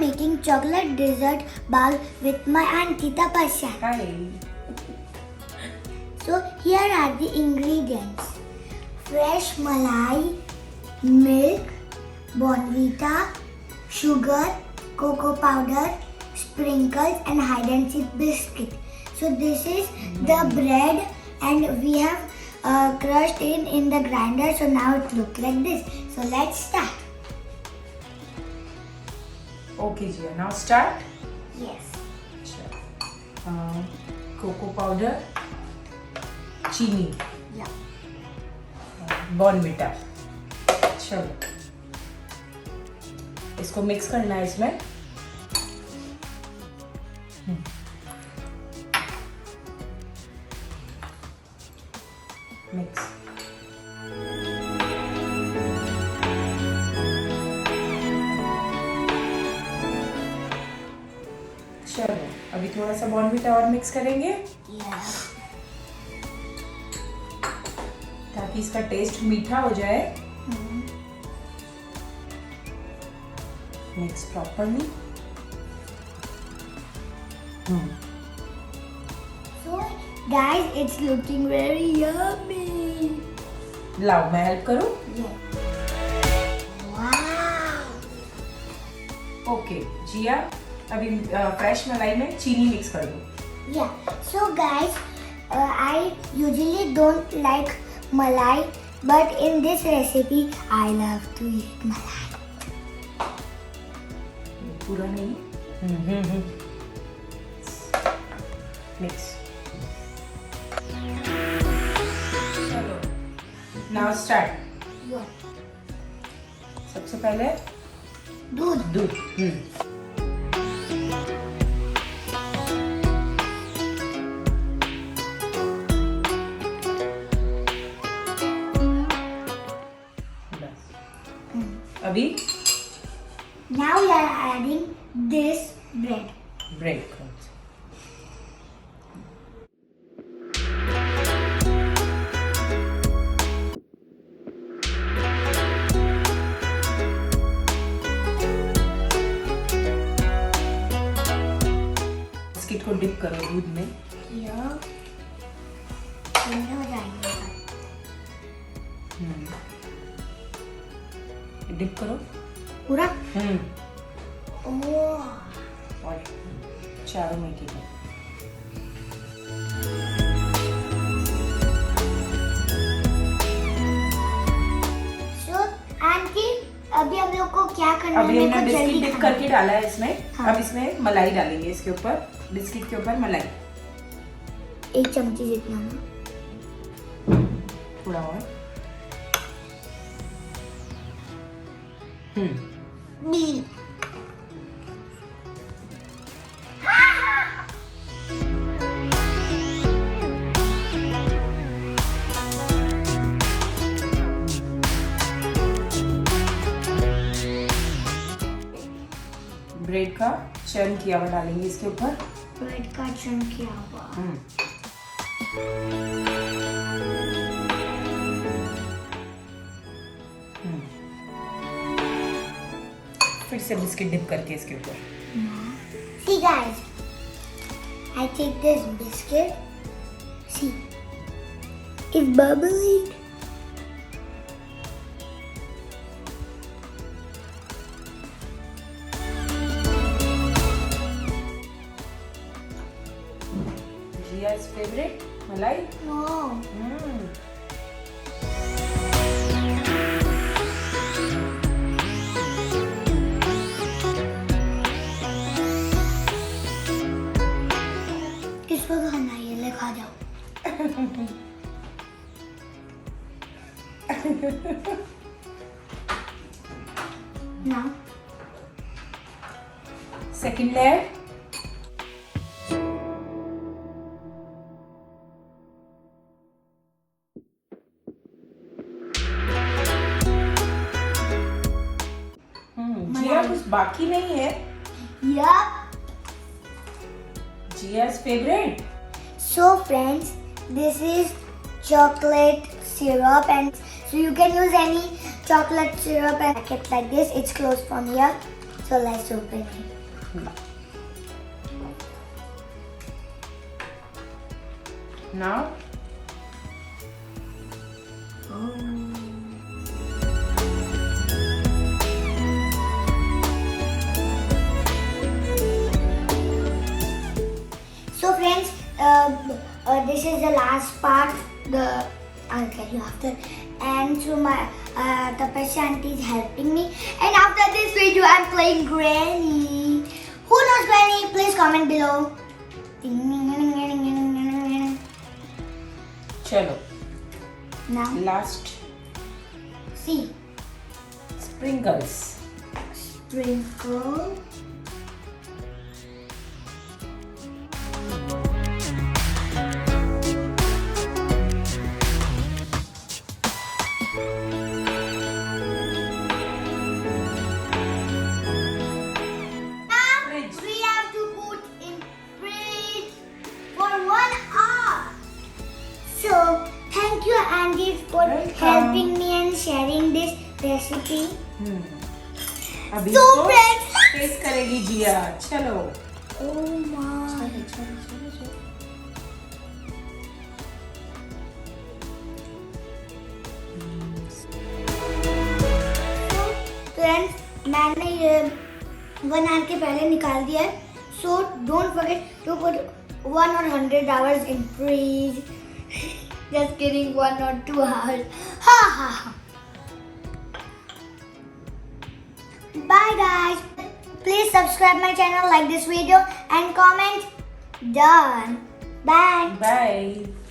making chocolate dessert bowl with my aunty Tapasya. Hi. So here are the ingredients. Fresh malai, milk, bonvita, sugar, cocoa powder, sprinkles and hide and seek biscuit. So this is the bread and we have crushed in the grinder. So now it looks like this. So let's start. Okay, Jia. Now start. Yes. Cocoa powder, चीनी, Yeah. Bournvita. चलो इसको mix करना है इसमें. Mix. चलो अभी थोड़ा सा बॉर्नविटा और मिक्स करेंगे Yeah. ताकि इसका टेस्ट मीठा हो जाए. Mix properly. So guys, it's looking very yummy. लाओ मैं हेल्प करूं. Yeah. Wow. ओके जिया अभी फ्रेश मलाई में चीनी मिक्स कर दो. Yeah. So guys, I usually don't like malai, but in this recipe, I love to eat malai. पूरा नहीं. मिक्स. चलो नाउ स्टार्ट. What? सबसे पहले दूध. दूध. अभी Now we are adding this bread. Bread. Biscuit को डिप करो दूध में. Here. हो जाएंगे. डिप करो. पूरा. ओह. और चारों में की. So आंटी अभी हम लोग को क्या करना है? अभी हमने मेरे को बिस्किट जल्दी डिप खाना करके डाला है इसमें. हाँ. अब इसमें मलाई डालेंगे इसके ऊपर. बिस्किट के ऊपर मलाई. 1 चमची जितना ना. थोड़ा और. ब्रेड का चर्न किया हुआ डालेंगे इसके ऊपर. ब्रेड का चर्न किया हुआ. फिर से बिस्किट डिप करके इसके ऊपर. See guys, I take this biscuit. See, it's bubbling. Jia's favorite malai. No. किसको खाना है? ये ले खा जाओ. Now. Second layer. जिया कुछ बाकी नहीं है. Yup. Jia's favorite. So friends, this is chocolate syrup, and so you can use any chocolate syrup and packet like this. It's closed from here. So let's open it. Now, So friends, this is the last part. I'll tell you after. And so my Tapasya aunty is helping me. And after this video, I'm playing Granny. Who knows Granny? Please comment below. chalo. Now, Last see. sprinkles. Sprinkle. Fridge. We have to put in fridge for 1 hour. So thank you Andy for Welcome. helping me and sharing this recipe. अभी So इसको friends, test करेगी जिया. चलो. oh my. चलो. Friends, मैंने ये 1 hour के पहले निकाल दिया है. So don't forget to put 1 or 100 hours in fridge. Just kidding, 1 or 2 hours. Ha ha ha. Bye guys. Please subscribe my channel, like this video and comment. Done. Bye. Bye.